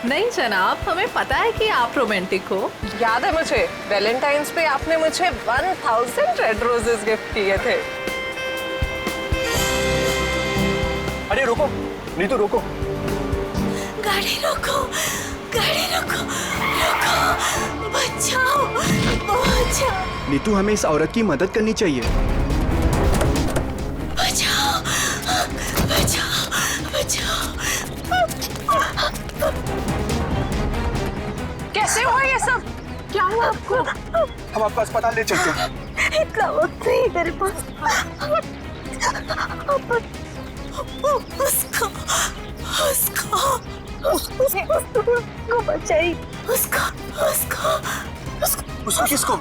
नहीं जनाब, हमें पता है कि आप रोमांटिक हो। याद है मुझे, वैलेंटाइंस पे आपने मुझे 1000 रेड रोजेस गिफ्ट किए थे। अरे रुको नीतू, रुको। गाड़ी रोको, गाड़ी रोको, रोको, बचाओ, बचाओ। नीतू, हमें इस औरत की मदद करनी चाहिए। बचाओ, बचाओ, बचाओ। कैसे हुआ ये सब? क्या हुआ आपको? हम आपको अस्पताल ले चलते हैं। इतना वक्त नहीं मेरे पास। उसको बचाई। उसको किसको?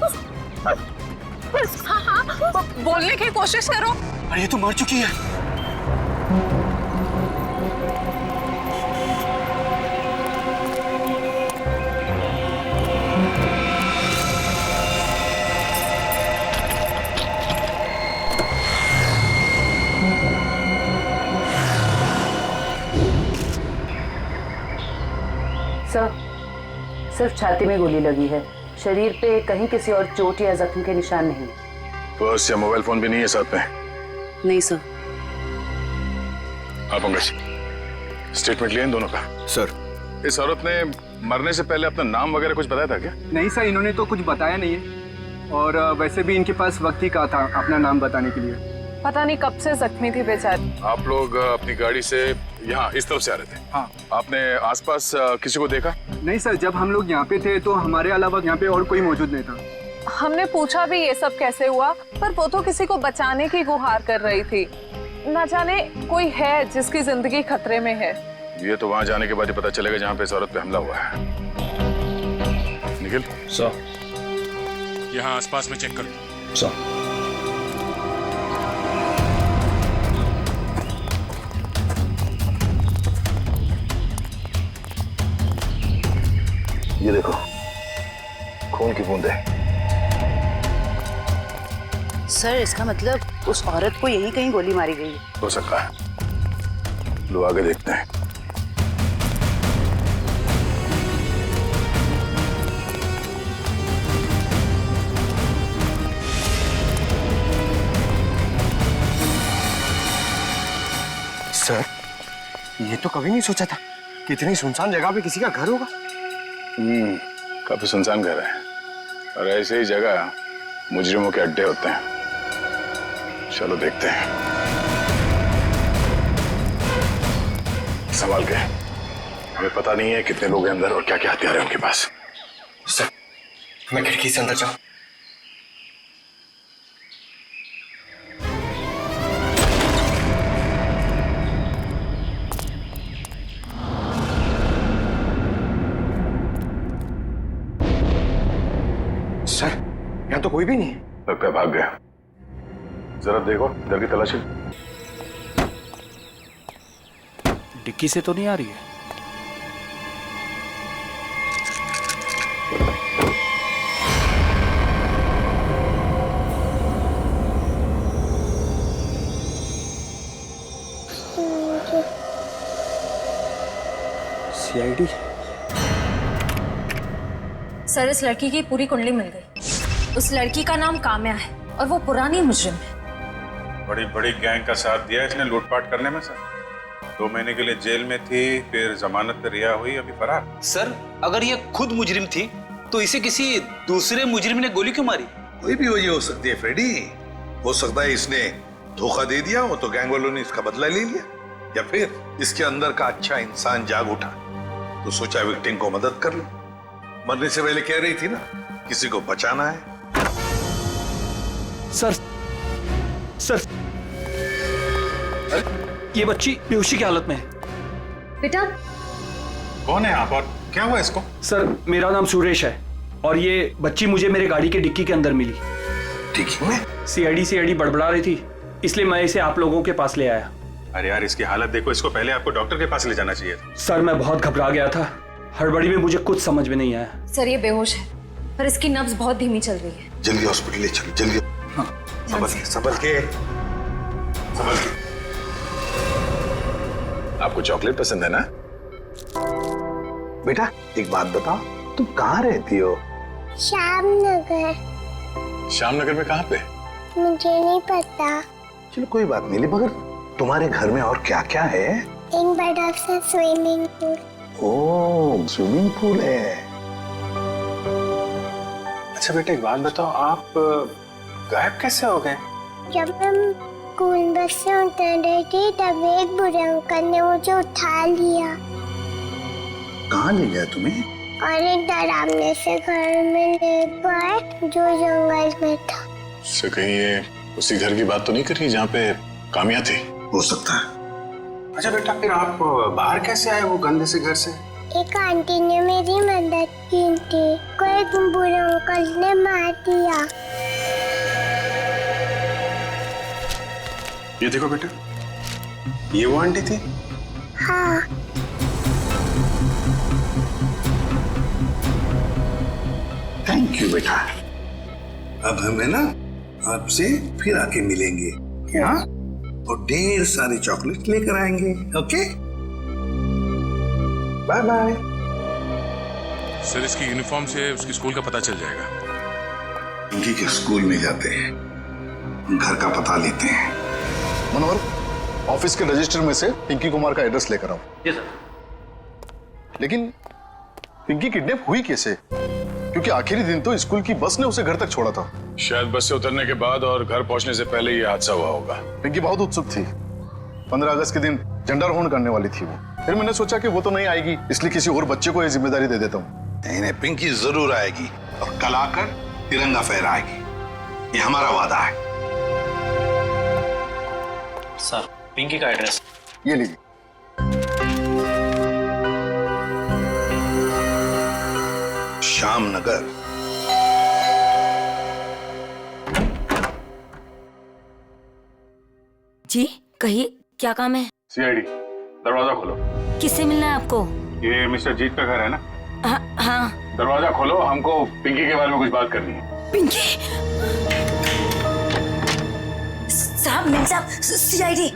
बोलने की कोशिश करो। अरे ये तो मर चुकी है। सर, सिर्फ छाती में गोली लगी है, शरीर पे कहीं किसी और चोट या जख्म के निशान नहीं। पर्स या मोबाइल फोन भी नहीं है साथ में? नहीं सर। आप पंकज, स्टेटमेंट लिए इन दोनों का? सर, इस औरत ने मरने से पहले अपना नाम वगैरह कुछ बताया था क्या? नहीं सर, इन्होंने तो कुछ बताया नहीं है, और वैसे भी इनके पास वक्त ही कहा था अपना नाम बताने के लिए। पता नहीं कब से जख्मी थी बेचारी। आप लोग अपनी गाड़ी से यहाँ इस तरफ से आ रहे थे? हाँ। आपने आसपास किसी को देखा? नहीं सर, जब हम लोग यहाँ पे थे तो हमारे अलावा यहाँ पे और कोई मौजूद नहीं था। हमने पूछा भी ये सब कैसे हुआ, पर वो तो किसी को बचाने की गुहार कर रही थी। न जाने कोई है जिसकी जिंदगी खतरे में है। ये तो वहाँ जाने के बाद ही पता चलेगा जहाँ पे इस औरत पे हमला हुआ है। निखिल सर, यहाँ आसपास में चेक कर। सर, ये देखो, खून की बूंदें। सर, इसका मतलब उस औरत को यहीं कहीं गोली मारी गई है। हो सकता है, लो आगे देखते हैं। सर, ये तो कभी नहीं सोचा था कि इतनी सुनसान जगह पे किसी का घर होगा। काफी सुनसान घर है, और ऐसे ही जगह मुजरिमों के अड्डे होते हैं। चलो देखते हैं। संभाल के, हमें पता नहीं है कितने लोग हैं अंदर और क्या क्या हथियार है उनके पास। सर, मैं खिड़की से अंदर जाऊं? सर, यहाँ तो कोई भी नहीं है। लगता है भाग गया। जरा देखो, इधर की तलाशी। डिक्की से तो नहीं आ रही है। सीआईडी? सर, इस लड़की की पूरी कुंडली मिल गई। उस लड़की का नाम काम्या है और वो पुरानी मुजरिम है। बड़ी बड़ी गैंग का साथ दिया इसने लूटपाट करने में सर। 2 महीने के लिए जेल में थी, फिर जमानत पर रिहा हुई, अभी फरार। सर, अगर ये खुद मुजरिम थी तो इसे किसी दूसरे मुजरिम ने गोली क्यों मारी? कोई भी वजह हो सकती है फ्रेडी। हो सकता है इसने धोखा दे दिया हो तो गैंग वालों ने इसका बदला ले लिया, या फिर इसके अंदर का अच्छा इंसान जाग उठा तो सोचा विक्टिम को मदद कर लो। मरने से पहले कह रही थी ना, किसी को बचाना है। सर, सर, ये बच्ची बेहोशी की हालत में है। बेटा, कौन है आप और क्या हुआ इसको? सर, मेरा नाम सुरेश है और ये बच्ची मुझे मेरे गाड़ी के डिक्की के अंदर मिली। ठीक है, सीआईडी बड़बड़ा रही थी, इसलिए मैं इसे आप लोगों के पास ले आया। अरे यार, इसकी हालत देखो, इसको पहले आपको डॉक्टर के पास ले जाना चाहिए था। सर, मैं बहुत घबरा गया था, हड़बड़ी में मुझे कुछ समझ में नहीं आया। सर ये बेहोश है पर इसकी नब्ज बहुत धीमी चल रही है। जल्दी हॉस्पिटल ले चलो, जल्दी। हाँ। संभल के। आपको चॉकलेट पसंद है ना? बेटा एक बात बताओ, तुम कहाँ रहती हो? श्यामनगर। श्यामनगर में कहाँ पे? मुझे नहीं पता। चलो कोई बात नहीं, मगर तुम्हारे घर में और क्या क्या है? एक बड़ा सा स्विमिंग पूल। ओह, स्विमिंग पूल है। अच्छा बेटा एक बात बताओ, आप गायब कैसे हो गए? जब हम स्कूल बस से उतर रहे थे तब एक बुरे अंकल ने मुझे उठा लिया कहाँ ले गया तुम्हें? और एक डरावने से घर में ले गए जो जंगल में था। इससे कहीं ये उसी घर की बात तो नहीं कर रही जहाँ पे कामिया थी? हो सकता है। अच्छा बेटा फिर आप बाहर कैसे आए वो गंदे से घर से? एक आंटी ने मेरी मदद की थी, को एक बुरे अंकल ने मार दिया। ये देखो बेटा, ये वो आंटी थी? हाँ। थैंक यू बेटा। अब हमें ना आपसे फिर आके मिलेंगे, हाँ? और ढेर सारे चॉकलेट लेकर आएंगे, ओके? Bye bye. सर इसकी यूनिफॉर्म से उसकी स्कूल का पता चल जाएगा। पिंकी के स्कूल में जाते हैं, घर का पता लेते हैं। मनोहर, ऑफिस के रजिस्टर में से पिंकी कुमार का एड्रेस लेकर आओ। जी सर। लेकिन पिंकी किडनैप हुई कैसे? क्योंकि आखिरी दिन तो स्कूल की बस ने उसे घर तक छोड़ा था। शायद बस से उतरने के बाद और घर पहुंचने से पहले ये हादसा हुआ होगा। पिंकी बहुत उत्सुक थी। 15 अगस्त के दिन झंडारोहण करने वाली थी वो। फिर मैंने सोचा कि वो तो नहीं आएगी, इसलिए किसी और बच्चे को ये जिम्मेदारी दे देता हूँ। नहीं, पिंकी जरूर आएगी और कल आकर तिरंगा फहराएगी, ये हमारा वादा है। सर पिंकी का एड्रेस ये लीजिए। श्यामनगर। जी कहिए, क्या काम है? सीआईडी, दरवाजा खोलो। किससे मिलना है आपको? ये मिस्टर जीत का घर है ना? हाँ। दरवाजा खोलो, हमको पिंकी के बारे में कुछ बात करनी है। पिंकी? साहब, मिल साहब, सीआईडी।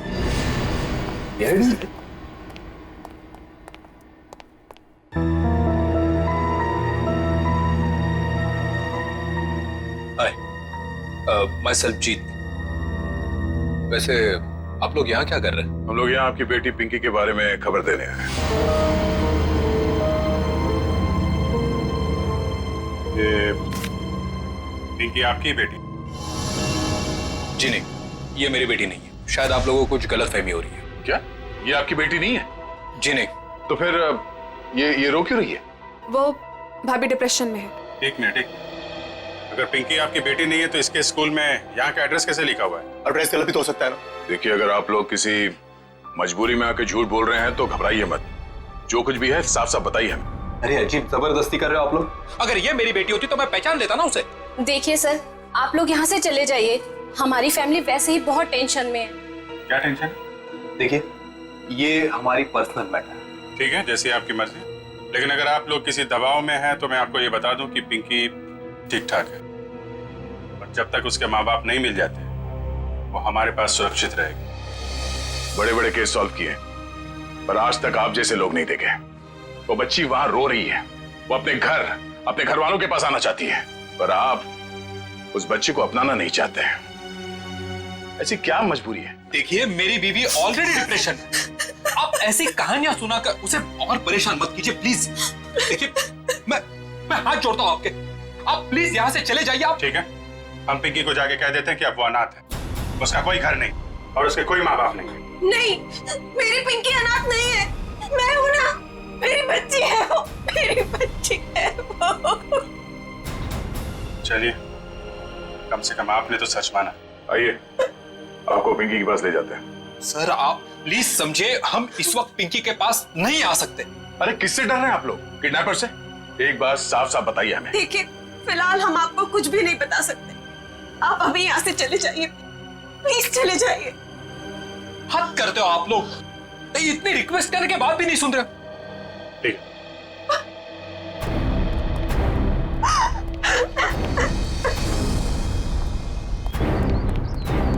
माय सेल्फ जीत। वैसे आप लोग यहाँ क्या कर रहे हैं? हम लोग यहाँ आपकी बेटी पिंकी के बारे में खबर देने आए हैं। ये पिंकी आपकी बेटी? जी नहीं, ये मेरी बेटी नहीं है। शायद आप लोगों को कुछ गलतफहमी हो रही है। क्या ये आपकी बेटी नहीं है? जी नहीं। तो फिर ये रो क्यों रही है? वो भाभी डिप्रेशन में है। एक मिनट, अगर पिंकी आपकी बेटी नहीं है तो इसके स्कूल में यहाँ का एड्रेस कैसे लिखा हुआ है? एड्रेस गलत भी तो हो सकता है ना। देखिए, अगर आप लोग किसी मजबूरी में आके झूठ बोल रहे हैं तो घबराइए मत। जो कुछ भी है साफ साफ बताइए हमें। अरे अजीब जबरदस्ती कर रहे हो आप लोग। अगर ये मेरी बेटी होती तो मैं पहचान लेता ना उसे। देखिए सर, आप लोग यहाँ से चले जाइए। हमारी फैमिली वैसे ही बहुत टेंशन में है। क्या टेंशन? देखिए, ये हमारी पर्सनल मैटर है। ठीक है, जैसी आपकी मर्जी। लेकिन अगर आप लोग किसी दबाव में हैं तो मैं आपको ये बता दूं कि पिंकी ठीक ठाक है, और जब तक उसके माँ बाप नहीं मिल जाते वो हमारे पास सुरक्षित रहेगी। बड़े बड़े केस सॉल्व किए, पर आज तक आप जैसे लोग नहीं देखे। वो बच्ची वहां रो रही है, वो अपने घर वालों के पास आना चाहती है, पर आप उस बच्ची को अपनाना नहीं चाहते हैं। ऐसी क्या मजबूरी है? देखिए, मेरी बीवी ऑलरेडी डिप्रेशन है। आप ऐसी कहानियां सुनाकर उसे और परेशान मत कीजिए प्लीज। देखिए, मैं हाथ जोड़ता हूँ आपके, आप प्लीज यहाँ से चले जाइए। आप ठीक है, हम पिंकी को जाके कह देते हैं कि अब वो अनाथ है, उसका कोई घर नहीं और उसके कोई माँ बाप नहीं। नहीं, मेरी पिंकी अनाथ नहीं है, मैं हूं ना, मेरी बच्ची है वो, मेरी बच्ची है वो। चलिए, कम से कम आपने तो सच माना। आइए, आपको पिंकी के पास ले जाते हैं। सर, आप प्लीज समझे, हम इस वक्त पिंकी के पास नहीं आ सकते। अरे किससे डर रहे हैं आप लोग? किडनैपर से? एक बात साफ साफ बताइए हमें। देखिए, फिलहाल हम आपको कुछ भी नहीं बता सकते। आप अभी यहाँ से चले जाइए, प्लीज चले जाइए। हद करते हो आप लोग, इतनी रिक्वेस्ट करने के बाद भी नहीं सुन रहे। ठीक है।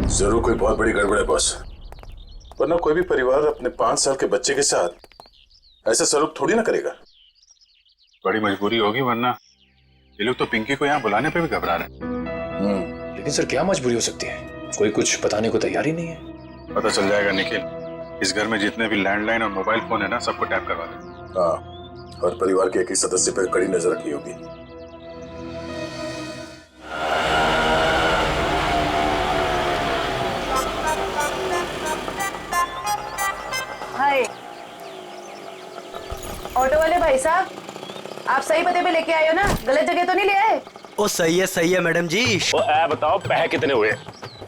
जरूर कोई बहुत बड़ी गड़बड़ है बॉस, वरना कोई भी परिवार अपने 5 साल के बच्चे के साथ ऐसा सलूक थोड़ी ना करेगा। बड़ी मजबूरी होगी, वरना ये लोग तो पिंकी को यहाँ बुलाने पे भी घबरा रहे हैं। लेकिन सर क्या मजबूरी हो सकती है? कोई कुछ बताने को तैयार ही नहीं है। पता चल जाएगा निखिल। इस घर में जितने भी लैंडलाइन और मोबाइल फोन है ना, सबको टैप करवा दे। हाँ, और परिवार के एक ही सदस्य पर कड़ी नजर रखनी होगी। हाय, ऑटो वाले भाई साहब, आप सही पते पे लेके आए हो ना? गलत जगह तो नहीं ले आए? ओ सही है मैडम जी। ओ बताओ पैसे कितने हुए?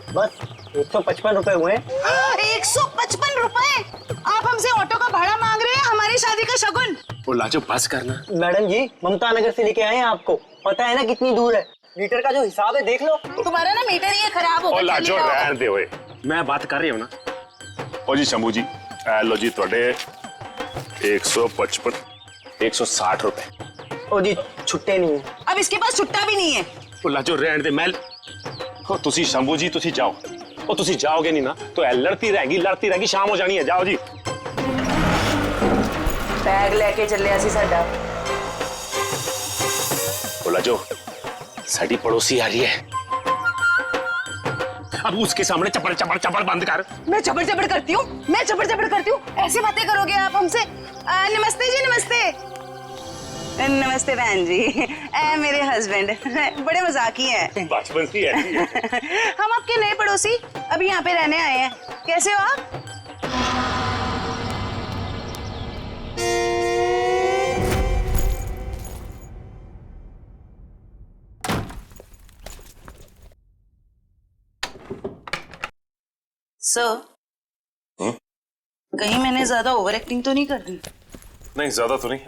बस 155 रुपए हुए। 155 रुपए? आप हमसे ऑटो का भाड़ा मांग रहे हैं, हमारी शादी का शगुन? ओ लाजो बस करना। मैडम जी ममता नगर से लेके आए हैं आपको, पता है ना कितनी दूर है? मीटर का जो हिसाब है देख लो। तुम्हारा ना मीटर ही खराब हो गया। ओ लाजो रहने दे ओए, मैं बात कर रही हूँ ना। ओ जी शंभू जी, लो जी थोड़े 155 160 रुपए। ओ जी छुट्टे नहीं है। अब इसके पास छुट्टा भी नहीं है। ओ लाजो रहने दे। मैं ओ तुसी शंभू जी तुसी जाओ। ओ तुसी जाओगे नहीं ना तो लड़ती रहेगी, शाम हो जानी है। जाओ जी। बैग लेके चले आसी साडा। ओ लाजो साडी पड़ोसी आ रही है, अब उसके सामने चपड़ चपड़ चपड़ बंद कर। मैं चपड़ चपड़ करती हूँ? मैं चपड़ चपड़ करती हूँ? ऐसी बातें करोगे आप हमसे? नमस्ते जी, नमस्ते। नमस्ते बहन जी, मेरे हस्बैंड बड़े मजाकी हैं। बचपन से ऐसी है। हम आपके नए पड़ोसी अभी यहाँ पे रहने आए हैं। कैसे हो आप? सर, कहीं मैंने ज्यादा ओवर एक्टिंग तो नहीं कर दी? नहीं ज्यादा तो नहीं,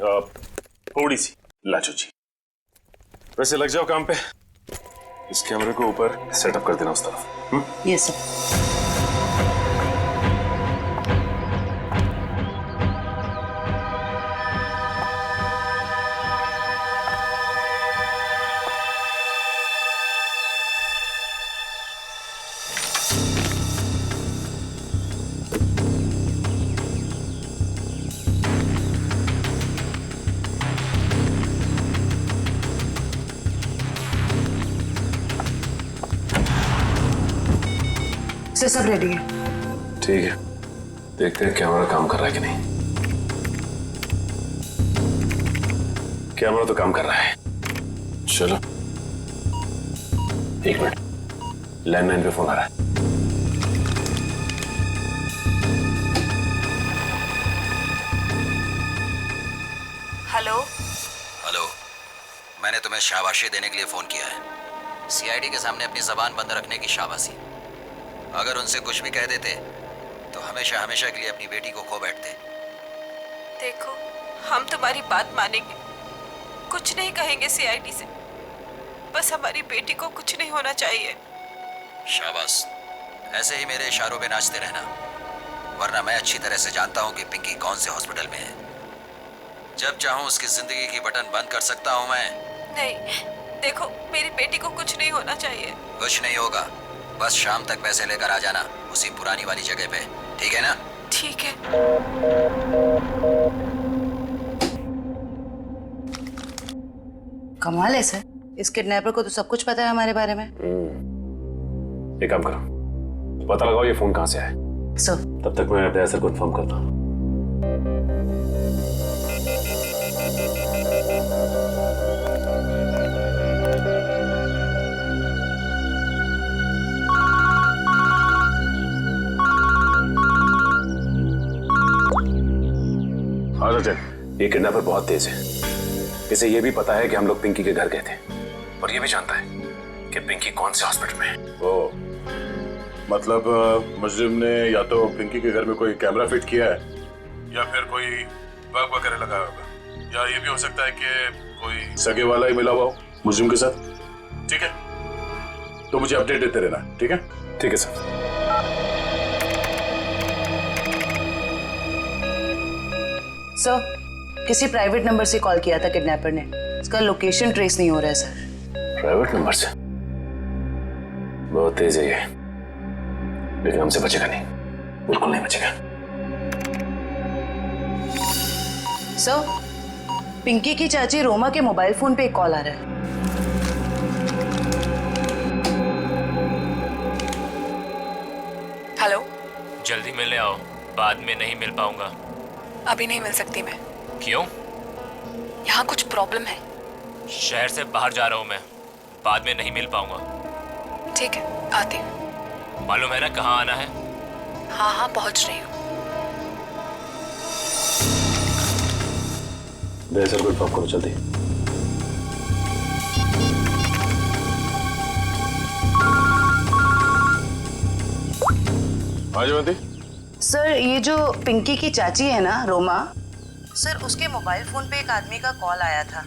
थोड़ी सी। लाजो जी वैसे लग जाओ काम पे, इस कैमरे को ऊपर सेटअप कर देना उस तरफ। Yes sir. सब रेडी है? ठीक है, देखते हैं कैमरा काम कर रहा है कि नहीं। कैमरा तो काम कर रहा है। चलो 1 मिनट, लैंडलाइन पे फोन आ रहा है। हेलो हेलो, मैंने तुम्हें शाबाशी देने के लिए फोन किया है। सीआईडी के सामने अपनी जबान बंद रखने की शाबाशी। अगर उनसे कुछ भी कह देते तो हमेशा हमेशा के लिए अपनी बेटी को खो बैठते। देखो, हम तुम्हारी बात मानेंगे, कुछ नहीं कहेंगे सीआईडी से। बस हमारी बेटी को कुछ नहीं होना चाहिए। शाबाश, ऐसे ही मेरे इशारों पे नाचते रहना, वरना मैं अच्छी तरह से जानता हूँ कि पिंकी कौन से हॉस्पिटल में है। जब चाहूँ उसकी जिंदगी की बटन बंद कर सकता हूँ मैं। नहीं, देखो, मेरी बेटी को कुछ नहीं होना चाहिए। कुछ नहीं होगा, बस शाम तक पैसे लेकर आ जाना उसी पुरानी वाली जगह पे, ठीक है ना? ठीक है। कमाल है सर, इस किडनैपर को तो सब कुछ पता है हमारे बारे में। एक काम करो, पता लगाओ ये फोन कहाँ से आया। सर तब तक मैं दया सर को इन्फॉर्म करता हूँ। हाँ सचिन, ये किडनैपर बहुत तेज है। इसे ये भी पता है कि हम लोग पिंकी के घर गए थे, और ये भी जानता है कि पिंकी कौन से हॉस्पिटल में है। ओ, मतलब मुजरिम ने या तो पिंकी के घर में कोई कैमरा फिट किया है या फिर कोई बग वगैरह लगाया होगा, या ये भी हो सकता है कि कोई सगे वाला ही मिला हुआ हो मुजरिम के साथ। ठीक है, तो मुझे अपडेट देते रहना। ठीक है? ठीक है सर। सर, किसी प्राइवेट नंबर से कॉल किया था किडनैपर ने, इसका लोकेशन ट्रेस नहीं हो रहा है सर। प्राइवेट नंबर से? बहुत तेज है ये, लेकिन हमसे बचेगा नहीं, बिल्कुल नहीं बचेगा। सर, पिंकी की चाची रोमा के मोबाइल फोन पे एक कॉल आ रहा है। हेलो, जल्दी मिलने आओ, बाद में नहीं मिल पाऊंगा। अभी नहीं मिल सकती मैं। क्यों? यहाँ कुछ प्रॉब्लम है। शहर से बाहर जा रहा हूँ मैं, बाद में नहीं मिल पाऊंगा। ठीक है, आती हूँ। मालूम है ना कहाँ आना है? हाँ हाँ, पहुँच रही हूँ। सर को ड्रॉप करो जल्दी। हाँ जयवंती। सर, ये जो पिंकी की चाची है ना रोमा, सर उसके मोबाइल फोन पे एक आदमी का कॉल आया था।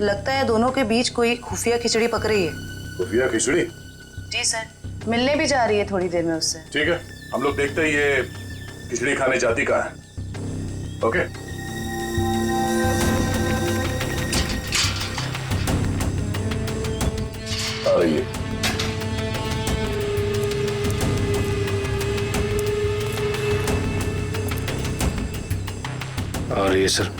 लगता है दोनों के बीच कोई खुफिया खिचड़ी पक रही है। खुफिया खिचड़ी? जी सर, मिलने भी जा रही है थोड़ी देर में उससे। ठीक है, हम लोग देखते ही ये खिचड़ी खाने जाती कहाँ है। ओके। आ रही है। आ रही है सर।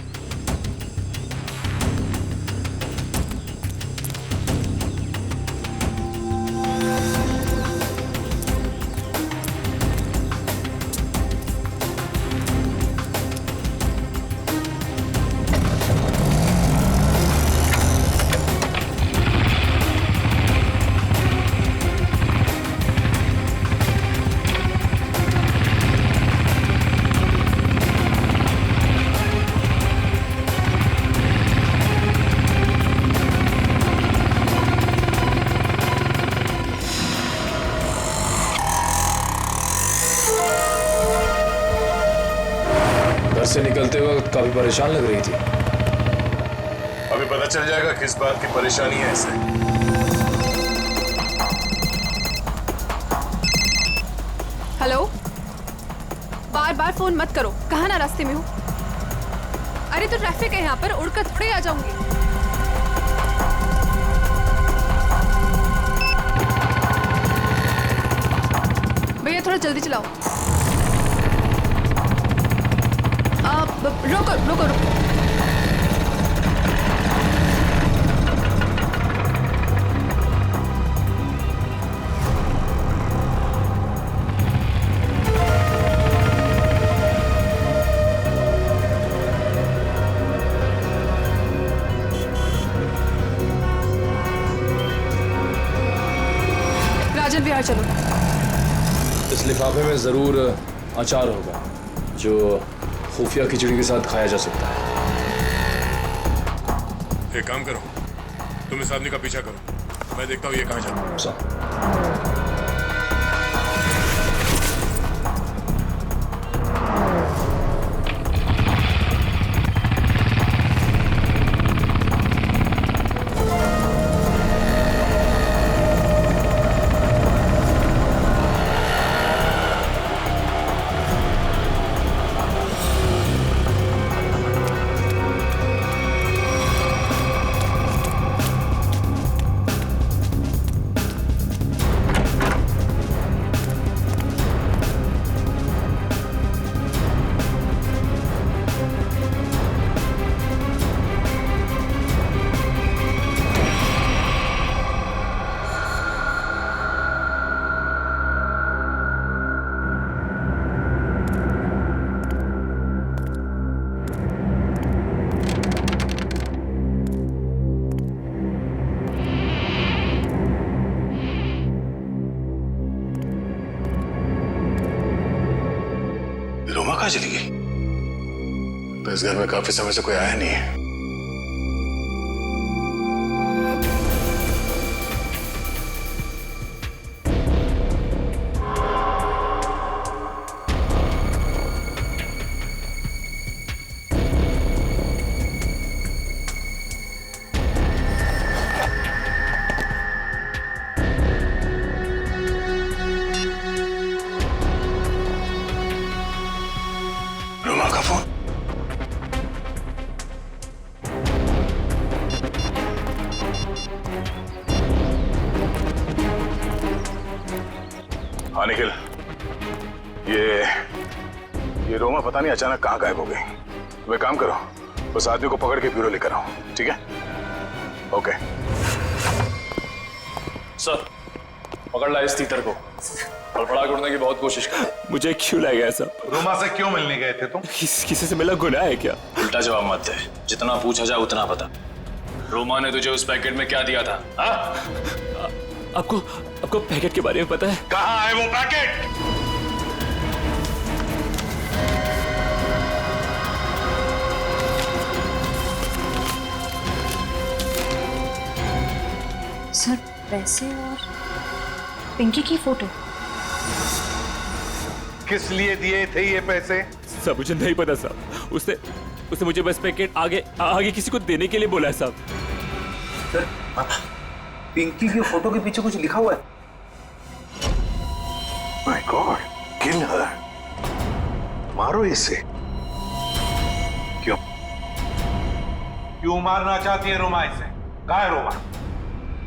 से निकलते वक्त काफी परेशान लग रही थी। अभी पता चल जाएगा किस बात की परेशानी है इसे। हेलो, बार बार फोन मत करो। कहाँ ना रास्ते में हूँ। अरे तो ट्रैफिक है यहाँ पर, उड़कर थोड़े आ जाऊंगी। भैया थोड़ा जल्दी चलाओ। रोको रोको रोको। राजन विहार चलो। इस लिफाफे में जरूर अचार होगा जो खुफिया खिचड़ी के साथ खाया जा सकता है। एक काम करो, तुम इस आदमी का पीछा करो, मैं देखता हूँ ये कहाँ जाता है। रोमा कहाँ चली गई? तो इस घर में काफी समय से कोई आया नहीं है। रोमा का फोन। हाँ निखिल, ये रोमा पता नहीं अचानक कहाँ गायब हो गई। तो एक काम करो, उस आदमी को पकड़ के ब्यूरो लेकर आओ, ठीक है? ओके सर, पकड़ ला इस तीतर को। फड़फड़ा उड़ने की बहुत कोशिश कर। मुझे क्यों लाया गया सब? रोमा से क्यों मिलने गए थे तुम? किसी से मिला गुनाह है क्या? उल्टा जवाब मत दे, जितना पूछा जाए उतना बता। रोमा ने तुझे उस पैकेट में क्या दिया था? आपको पैकेट के बारे में पता है? कहाँ है वो पैकेट? सर पैसे और पिंकी की फोटो किस लिए दिए थे ये पैसे? सब मुझे नहीं पता साहब। उसने मुझे बस पैकेट आगे किसी को देने के लिए बोला है साहब। सर, पिंकी की फोटो के पीछे कुछ लिखा हुआ है। माय गॉड, किल हर। मारो इसे। क्यों मारना चाहती है रोमा इसे? कहाँ है रोमा?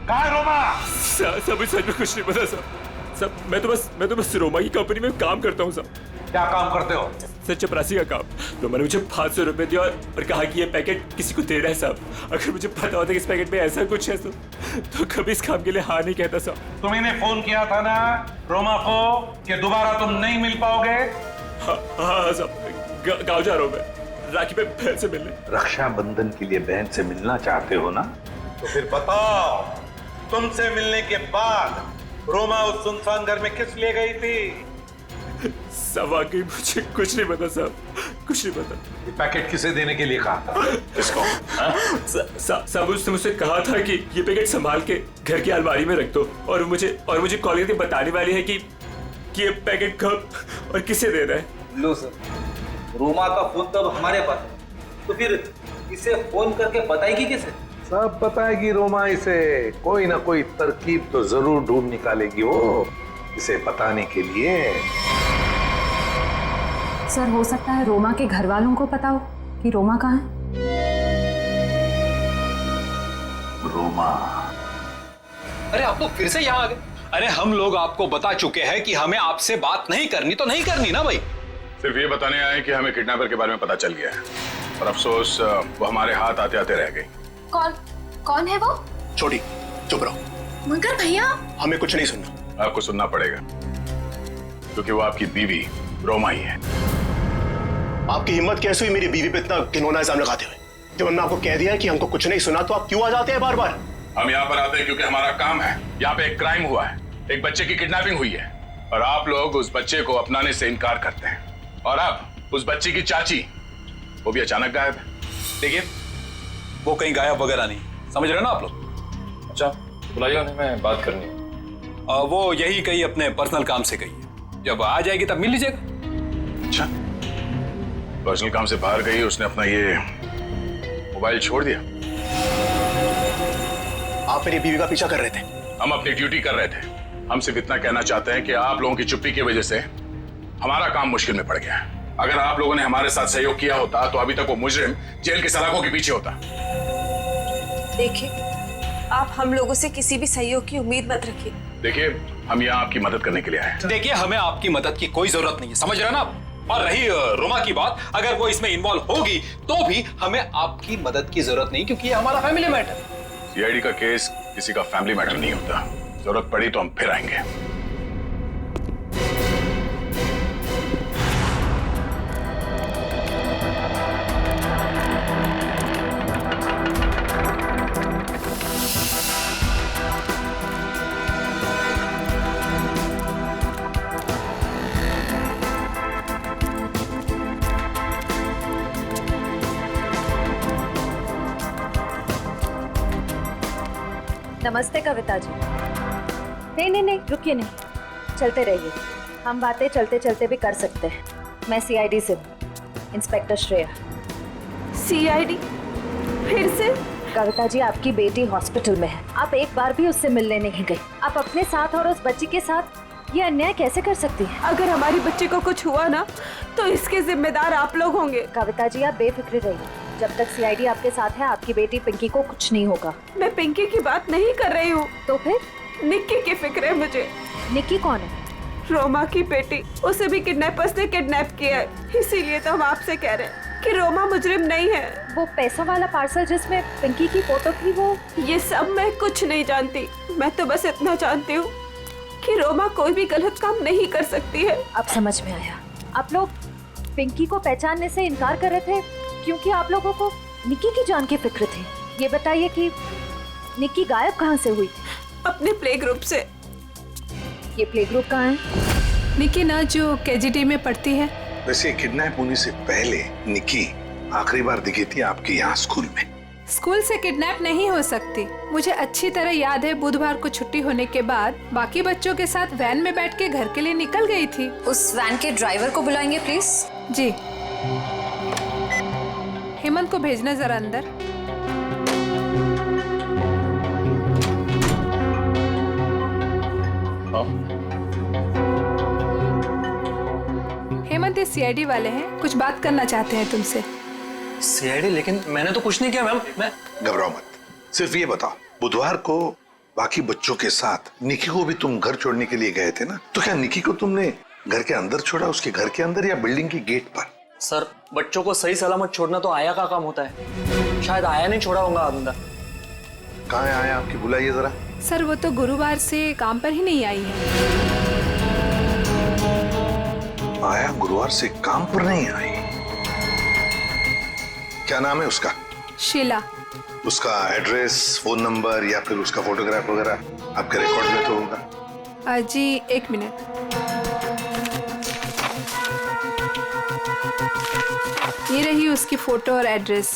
कहाँ है रोमा? सब सच में कुछ नहीं पता सब। मैं तो बस रोमा की कंपनी में काम करता हूँ साहब। क्या काम करते हो? सर, चपरासी का काम। तो मैंने मुझे 500 रुपए दिया और कहा कि ये पैकेट किसी को देना है साहब। अगर मुझे पता होता कि इस पैकेट में ऐसा कुछ है तो कभी इस काम के लिए हाँ नहीं कहता साहब। तुम्हें फोन किया था ना रोमा को कि दोबारा तुम नहीं मिल पाओगे? हाँ साहब, गाँव जा रहा हूँ मैं राखी पे बहन से मिलने। रक्षाबंधन के लिए बहन से मिलना चाहते हो ना? तो फिर बताओ, तुमसे मिलने के बाद रोमा उस सुनसान घर में किस लिए गई थी? सब वाकई मुझे कुछ नहीं पता साहब, कुछ नहीं पता। ये पैकेट किसे देने के लिए कहा था? किसको? साहब उसने मुझसे कहा था कि ये पैकेट संभाल के घर की अलमारी में रख दो और मुझे कॉल करके बताने वाली है कि ये पैकेट कब और किसे देना है। लो सर, रोमा का फोन तब हमारे पास, तो फिर इसे फोन करके बताएगी किसे? सब बताएगी रोमा इसे। कोई ना कोई तरकीब तो जरूर ढूंढ निकालेगी वो इसे बताने के लिए। सर, हो सकता है रोमा के घर वालों को पता हो कि रोमा कहाँ है। रोमा? अरे आप लोग फिर से यहाँ आ गए। अरे हम लोग आपको बता चुके हैं कि हमें आपसे बात नहीं करनी, तो नहीं करनी ना भाई। सिर्फ ये बताने आए कि हमें किडनैपर के बारे में पता चल गया है और अफसोस वो हमारे हाथ आते आते रह गई। कौन है वो? छोटी, चुप रहो। मगर भैया, हमें कुछ नहीं सुनना। आपको सुनना पड़ेगा क्योंकि वो आपकी बीवी रोमा ही है। आपकी हिम्मत कैसे हुई मेरी बीवी पे इतना घिनौना इल्जाम लगाते हुए? जब हमने आपको कह दिया है कि हमको कुछ नहीं सुना, तो आप क्यों आ जाते हैं बार बार? हम यहाँ पर आते हैं क्योंकि हमारा काम है। यहाँ पे एक क्राइम हुआ है, एक बच्चे की किडनैपिंग हुई है और आप लोग उस बच्चे को अपनाने से इनकार करते हैं। और अब उस बच्ची की चाची, वो भी अचानक गायब है। देखिए, वो कहीं गायब वगैरह नहीं, समझ रहे हो ना आप लोग? अच्छा, बुलाइए उन्हें, मैं बात करनी है। वो यही कहीं अपने पर्सनल काम से गई है, जब आ जाएगी तब मिल लीजिएगा। अच्छा, पर्सनल काम से बाहर गई, उसने अपना ये मोबाइल छोड़ दिया। आप मेरी बीवी का पीछा कर रहे थे? हम अपनी ड्यूटी कर रहे थे। हम सिर्फ इतना कहना चाहते हैं कि आप लोगों की चुप्पी की वजह से हमारा काम मुश्किल में पड़ गया है। अगर आप लोगों ने हमारे साथ सहयोग किया होता तो अभी तक वो मुजरिम जेल की सलाखों के पीछे होता। देखिए, आप हम लोगों से किसी भी सहयोग की उम्मीद मत रखिए। देखिए, हम यहाँ आपकी मदद करने के लिए आए हैं। देखिए, हमें आपकी मदद की कोई जरूरत नहीं है, समझ रहे हैं ना आप? और रही रोमा की बात, अगर वो इसमें इन्वॉल्व होगी तो भी हमें आपकी मदद की जरूरत नहीं, क्योंकि ये हमारा फैमिली मैटर है। सीआईडी का केस किसी का फैमिली मैटर नहीं होता। जरूरत पड़ी तो हम फिर आएंगे। नमस्ते कविता जी। नहीं, रुकिए नहीं, चलते रहिए। हम बातें चलते चलते भी कर सकते हैं। मैं सीआईडी से हूँ, इंस्पेक्टर श्रेया। सीआईडी? फिर से? कविता जी, आपकी बेटी हॉस्पिटल में है, आप एक बार भी उससे मिलने नहीं गई। आप अपने साथ और उस बच्ची के साथ ये अन्याय कैसे कर सकती हैं? अगर हमारी बच्ची को कुछ हुआ ना, तो इसके जिम्मेदार आप लोग होंगे। कविता जी, आप बेफिक्र रहिए। जब तक सीआईडी आपके साथ है, आपकी बेटी पिंकी को कुछ नहीं होगा। मैं पिंकी की बात नहीं कर रही हूँ। तो फिर? निक्की की फिक्र है मुझे। निक्की कौन है? रोमा की बेटी। उसे भी किडनैपर्स ने किडनैप किया है, इसीलिए तो हम आपसे कह रहे हैं कि रोमा मुजरिम नहीं है। वो पैसों वाला पार्सल जिसमें पिंकी की फोटो थी, वो ये सब मैं कुछ नहीं जानती। मैं तो बस इतना जानती हूँ कि रोमा कोई भी गलत काम नहीं कर सकती है। अब समझ में आया। आप लोग पिंकी को पहचानने से इनकार कर रहे थे क्योंकि आप लोगों को निक्की की जान की फिक्र थी। ये बताइए कि निक्की गायब कहाँ से हुई थी? अपने प्ले ग्रुप से। ये प्ले ग्रुप कहाँ है? निक्की ना जो केजीटी में पढ़ती है। वैसे किडनैप होने से पहले निक्की आखिरी बार दिखी थी आपके यहाँ स्कूल में। स्कूल से किडनैप नहीं हो सकती। मुझे अच्छी तरह याद है बुधवार को छुट्टी होने के बाद बाकी बच्चों के साथ वैन में बैठ के घर के लिए निकल गई थी। उस वैन के ड्राइवर को बुलाएंगे प्लीज। जी। हेमंत को भेजना जरा अंदर। हेमंत ये सीआईडी वाले हैं, कुछ बात करना चाहते हैं तुमसे। सीआईडी? लेकिन मैंने तो कुछ नहीं किया मैम। मैं घबराओ मत, सिर्फ ये बताओ, बुधवार को बाकी बच्चों के साथ निक्की को भी तुम घर छोड़ने के लिए गए थे ना? तो क्या निक्की को तुमने घर के अंदर छोड़ा, उसके घर के अंदर या बिल्डिंग की गेट पर? सर, बच्चों को सही सलामत छोड़ना तो आया का काम होता है। शायद आया नहीं छोड़ा होगा अंदर। कहाँ है आया आपकी? बुलाइए जरा। सर वो तो गुरुवार से काम पर ही नहीं आई है। आया गुरुवार से काम पर नहीं आई? क्या नाम है उसका? शीला। उसका एड्रेस, फोन नंबर या फिर उसका फोटोग्राफ वगैरह आपके रिकॉर्ड में तो होगा? जी एक मिनट। ये रही उसकी फोटो और एड्रेस।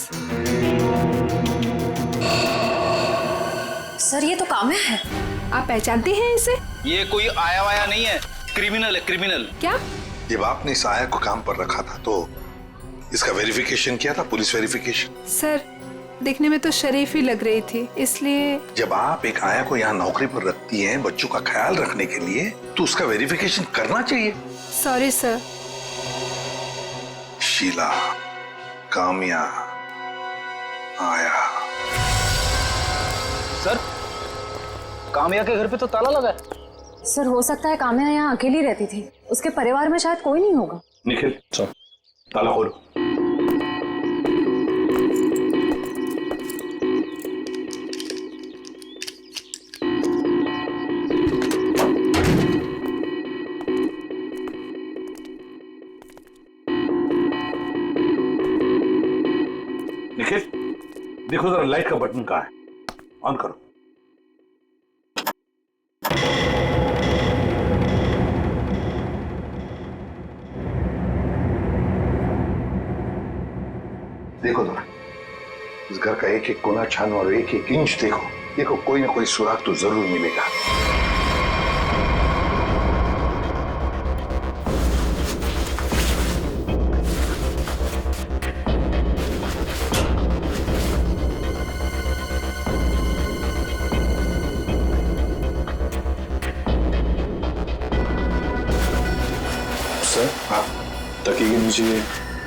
सर ये तो काम्या है। आप पहचानते हैं इसे? ये कोई आया वाया नहीं है, क्रिमिनल है, क्रिमिनल। क्या? जब आपने इस आया को काम पर रखा था तो इसका वेरिफिकेशन किया था, पुलिस वेरिफिकेशन? सर दिखने में तो शरीफ ही लग रही थी, इसलिए। जब आप एक आया को यहाँ नौकरी पर रखती हैं बच्चों का ख्याल रखने के लिए, तो उसका वेरिफिकेशन करना चाहिए। Sorry sir. शीला, काम्या, आया। सर काम्या के घर पे तो ताला लगा है। सर हो सकता है काम्या यहाँ अकेली रहती थी, उसके परिवार में शायद कोई नहीं होगा। निखिल सर, ताला खोलो। निखिल देखो जरा लाइट का बटन कहाँ है, ऑन करो। देखो जरा इस घर का एक एक कोना छानो और एक एक इंच देखो, देखो कोई ना कोई सुराग तो जरूर मिलेगा। सर, हाँ, तकिए के नीचे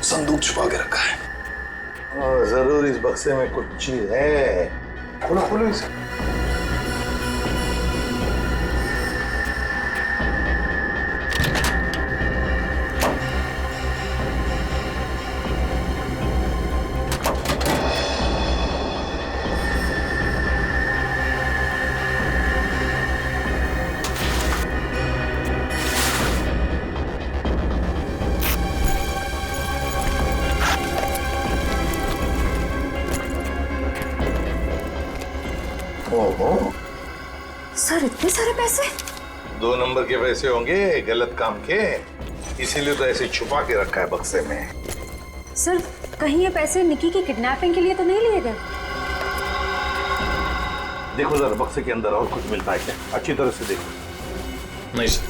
संदूक छुपा के रखा है। जरूर इस बक्से में कुछ चीज है। खोलो खोलो इसे। ओहो, सर इतने सारे पैसे? 2 नंबर के पैसे होंगे गलत काम के, इसीलिए तो ऐसे छुपा के रखा है बक्से में। सर कहीं ये पैसे निक्की की किडनैपिंग के लिए तो नहीं लिए गए? देखो जरा बक्से के अंदर और कुछ मिलता है क्या, अच्छी तरह से देखो। नहीं सर,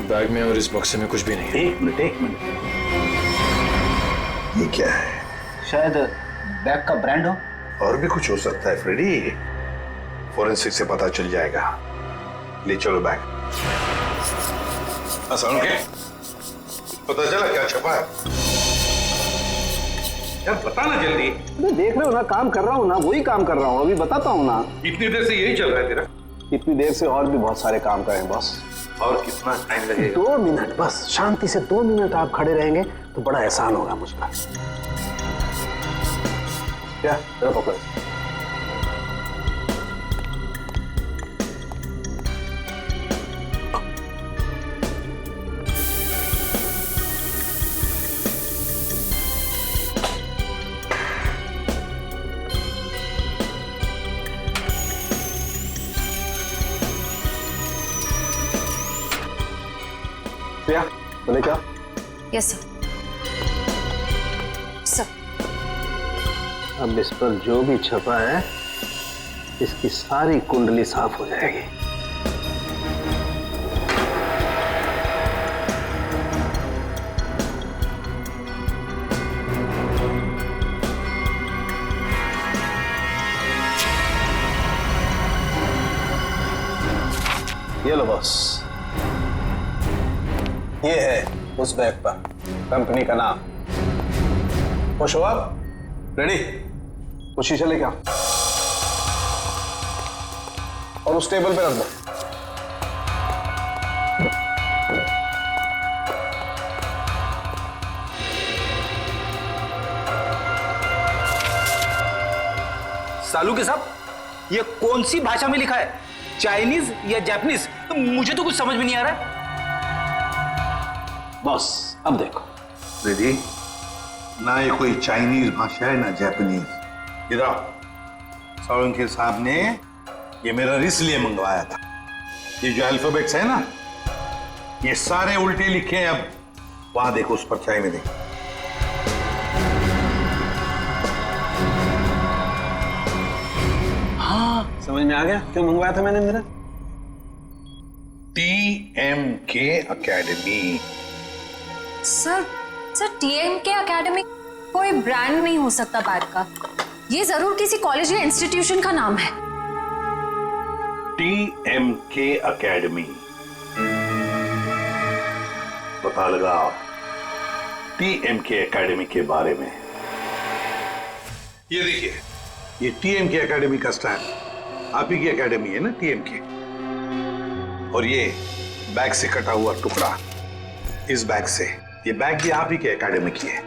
बैग में और इस बक्से में कुछ भी नहीं है। एक मिनट। ये क्या है? शायद बैग का ब्रांड हो। और भी कुछ हो सकता है फ्रेडी, फोरेंसिक से पता चल जाएगा। ले चलो बैग। असलम के पता चला क्या छपा है? यार बता ना जल्दी। देख रहे हो ना, काम कर रहा हूँ ना, वही काम कर रहा हूँ, अभी बताता हूँ ना। इतनी देर से यही चल रहा है तेरा? इतनी देर से और भी बहुत सारे काम करें बॉस। और कितना टाइम लगेगा? 2 मिनट बस, शांति से 2 मिनट आप खड़े रहेंगे तो बड़ा एहसान होगा मुझ पर। क्या तेरा पकड़? बोले क्या? Yes sir. सर अब इस पर जो भी छपा है इसकी सारी कुंडली साफ हो जाएगी। ये लो बॉस, ये है उस बैग पर कंपनी का नाम। खुश हो आप? रेडी? वो शीशा लेके आओ और उस टेबल पे रख दो। सालू के साहब, ये कौन सी भाषा में लिखा है? चाइनीज या जापानीज? मुझे तो कुछ समझ में नहीं आ रहा है। बॉस अब देखो। रेडी? ना ये कोई चाइनीज भाषा है ना जापानीज। इधर आओ। सालुंके साहब ने ये मेरा इसलिए मंगवाया था। ये जो अल्फाबेट्स है ना, ये सारे उल्टे लिखे हैं। अब वहां देखो, उस परछाई में देखो। हाँ समझ में आ गया क्यों मंगवाया था मैंने मेरा। TMK academy. Sir TMK academy कोई ब्रांड नहीं हो सकता बैग का। ये जरूर किसी कॉलेज या इंस्टीट्यूशन का नाम है। TMK एकेडमी, पता लगाओ TMK एकेडमी के बारे में। ये देखिए, ये TMK एकेडमी का स्टैंड आप ही की एकेडमी है ना, TMK। और ये बैग से कटा हुआ टुकड़ा, इस बैग से, ये बैग भी आप ही के एकेडमी की है।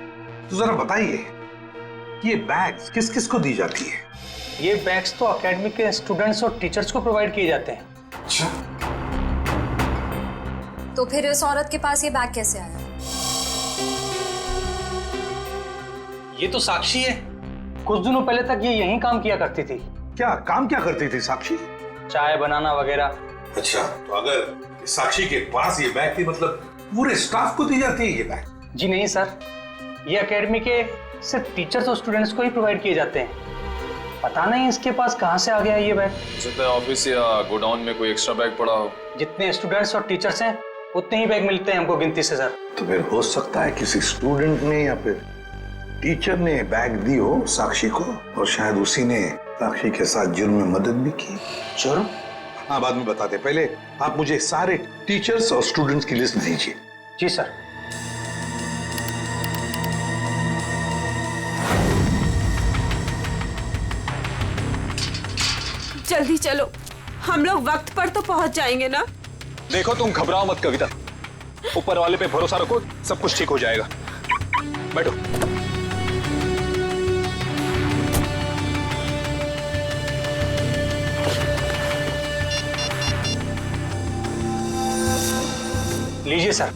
तो जरा बताइए, ये बैग्स किस किस को दी जाती है? ये बैग्स तो एकेडमी के स्टूडेंट्स और टीचर्स को प्रोवाइड किए जाते हैं। अच्छा, तो फिर इस औरत के पास ये बैग कैसे आया? ये तो साक्षी है। कुछ दिनों पहले तक ये यहीं काम किया करती थी। क्या काम क्या करती थी साक्षी? चाय बनाना वगैरह। अच्छा, तो अगर साक्षी के पास ये बैग थी, मतलब पूरे स्टाफ को दी जाती है ये बैग? जी नहीं सर, ये एकेडमी के सिर्फ टीचर्स और स्टूडेंट्स को ही प्रोवाइड किए जाते हैं। पता नहीं इसके पास कहाँ से आ गया ये बैग। सकता है ऑफिस या गोडाउन में कोई एक्स्ट्रा बैग पड़ा हो। जितने स्टूडेंट्स और टीचर्स हैं उतने ही बैग मिलते हैं हमको गिनती से सर। तो फिर हो सकता है किसी स्टूडेंट ने या फिर टीचर ने बैग दी हो साक्षी को, और शायद उसी ने साक्षी के साथ जुर्म में मदद भी की। जुर्म? हाँ, बाद में बताते, पहले आप मुझे सारे टीचर्स और स्टूडेंट्स की लिस्ट दीजिए। जी सर। जल्दी चलो, हम लोग वक्त पर तो पहुंच जाएंगे ना। देखो तुम घबराओ मत कविता, ऊपर वाले पे भरोसा रखो, सब कुछ ठीक हो जाएगा। बैठो। लीजिए सर।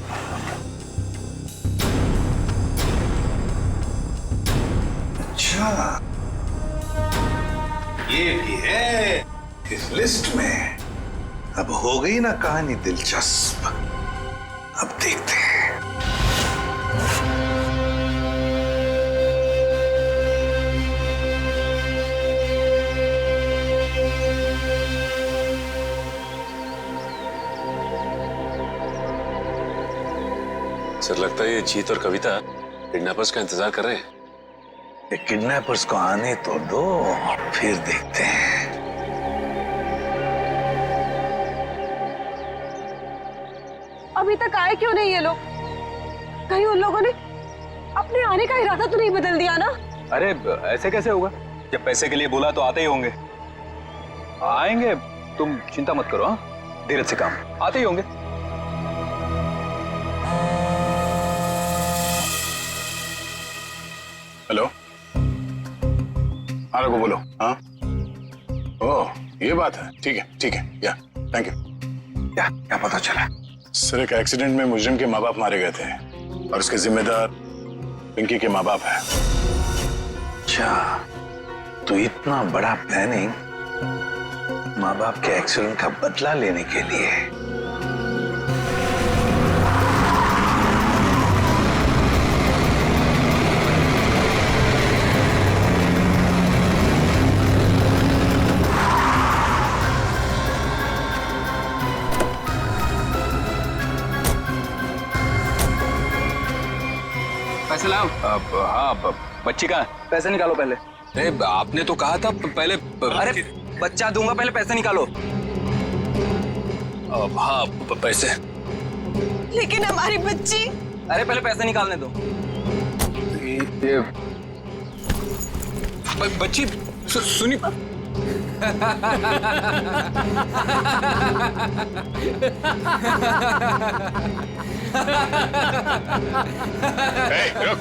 अच्छा, ये भी है इस लिस्ट में। अब हो गई ना कहानी दिलचस्प। अब देखते हैं। सर लगता है ये जीत और कविता किडनैपर्स का इंतजार कर रहे हैं। ये किडनैपर्स को आने तो दो, फिर देखते हैं। अभी तक आए क्यों नहीं ये लोग? कहीं उन लोगों ने अपने आने का इरादा तो नहीं बदल दिया ना? अरे ऐसे कैसे होगा? जब पैसे के लिए बोला तो आते ही होंगे। आएंगे, तुम चिंता मत करो। हाँ, धीरज से काम, आते ही होंगे। हेलो, हाँ रघु बोलो। हाँ, ओह ये बात है, ठीक है, या थैंक यू। क्या पता चला? सर एक एक्सीडेंट में मुजरिम के माँ बाप मारे गए थे और उसके जिम्मेदार पिंकी के माँ बाप है। अच्छा, तो इतना बड़ा प्लानिंग माँ बाप के एक्सीडेंट का बदला लेने के लिए। पैसे लाओ। हाँ, बच्ची कहाँ है? पैसे निकालो पहले। अरे आपने तो कहा था पहले। अरे बच्चा दूंगा, पहले पैसे निकालो। हाँ पैसे। लेकिन हमारी बच्ची। अरे पहले पैसे निकालने दो। ये बच्ची सुनी। रुक।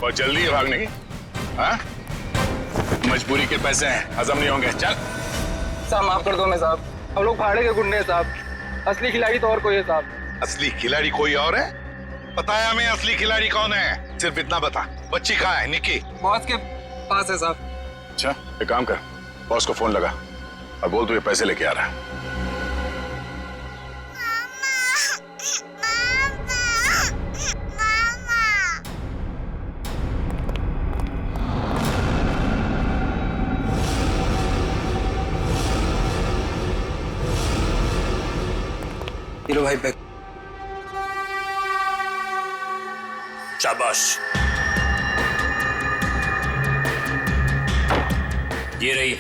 बहुत जल्दी है भागने की। हाँ? मजबूरी के पैसे हैं, हजम नहीं होंगे। चल। साहब माफ कर दो मैं साहब, हम लोग भाड़े के गुंडे हैं साहब। असली खिलाड़ी तो और कोई है साहब। असली खिलाड़ी कोई और है? बताया हमें असली खिलाड़ी कौन है? सिर्फ इतना बता, बच्ची कहाँ है? निकी बॉस के पास है साहब। अच्छा एक काम कर, बॉस को फोन लगा और बोल तू ये पैसे लेके आ रहा है। हीरो भाई बैग। शाबाश, ये रही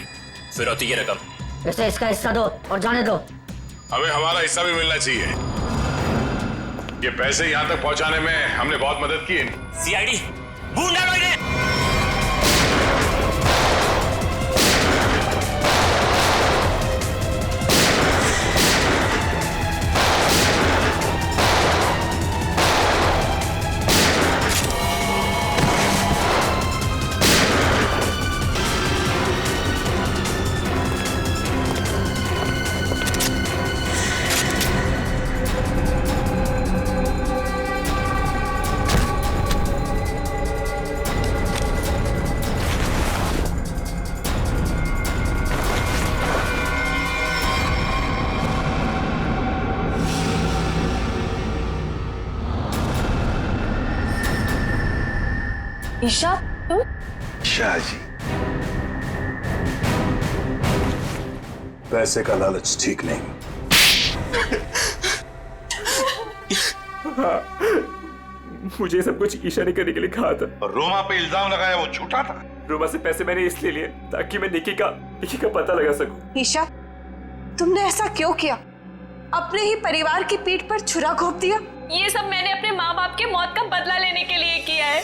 फिरौती की रकम। इसे इसका हिस्सा दो और जाने दो। हमें हमारा हिस्सा भी मिलना चाहिए। ये पैसे यहाँ तक पहुँचाने में हमने बहुत मदद की है। सीआईडी ढूंढ डालो इन्हें। ईशा तुम? शाह जी, पैसे का लालच ठीक नहीं। हाँ, मुझे सब कुछ ईशा ने करने के लिए कहा था। और रोमा पे इल्जाम लगाया वो झूठा था। रोमा से पैसे मैंने इसलिए लिए ताकि मैं निकी का पता लगा सकूं। ईशा तुमने ऐसा क्यों किया? अपने ही परिवार की पीठ पर छुरा घोंप दिया। ये सब मैंने अपने माँ बाप के मौत का बदला लेने के लिए किया है।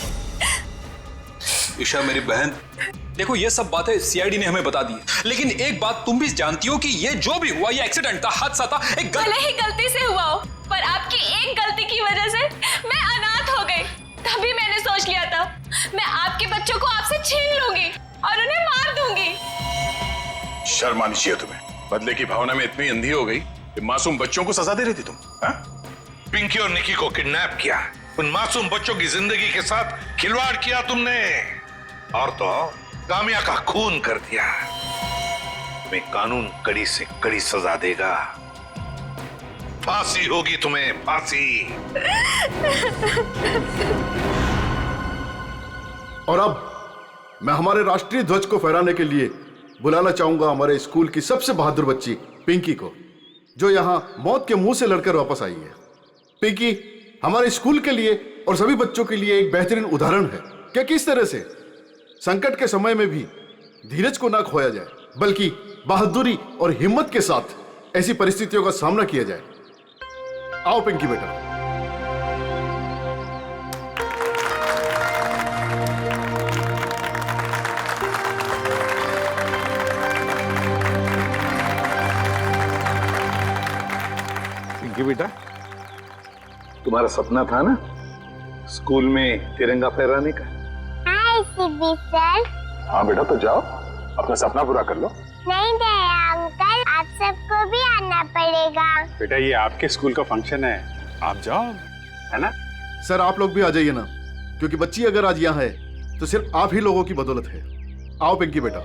ईशा मेरी बहन, देखो ये सब बातें सीआईडी ने हमें बता दी, लेकिन एक बात तुम भी जानती हो कि ये जो भी हुआ ये एक्सीडेंट था, हादसा था। भले ही गलती से हुआ हो, पर आपकी एक गलती की वजह से मैं अनाथ हो गई। तभी मैंने सोच लिया था मैं आपके बच्चों को आपसे छीन लूंगी और उन्हें मार दूंगी। शर्म आनी चाहिए तुम्हें। बदले की भावना में इतनी अंधी हो गई कि मासूम बच्चों को सजा दे रही थी तुम। हाँ? पिंकी और निकी को किडनैप किया, उन मासूम बच्चों की जिंदगी के साथ खिलवाड़ किया तुमने, और तो कामिया का खून कर दिया। तुम्हें कानून कड़ी से कड़ी सजा देगा। फांसी होगी तुम्हें, फांसी। और अब मैं हमारे राष्ट्रीय ध्वज को फहराने के लिए बुलाना चाहूंगा हमारे स्कूल की सबसे बहादुर बच्ची पिंकी को, जो यहां मौत के मुंह से लड़कर वापस आई है। पिंकी हमारे स्कूल के लिए और सभी बच्चों के लिए एक बेहतरीन उदाहरण है कि किस तरह से संकट के समय में भी धीरज को ना खोया जाए, बल्कि बहादुरी और हिम्मत के साथ ऐसी परिस्थितियों का सामना किया जाए। आओ पिंकी बेटा। पिंकी बेटा, तुम्हारा सपना था ना स्कूल में तिरंगा फहराने का? हाय सीबी सर। हाँ बेटा, तो जाओ अपना सपना पूरा कर लो। नहीं दया अंकल, आप सबको भी आना पड़ेगा। बेटा ये आपके स्कूल का फंक्शन है, आप जाओ, है ना? सर आप लोग भी आ जाइए ना, क्योंकि बच्ची अगर आज यहाँ है तो सिर्फ आप ही लोगों की बदौलत है। आओ पिंकी बेटा।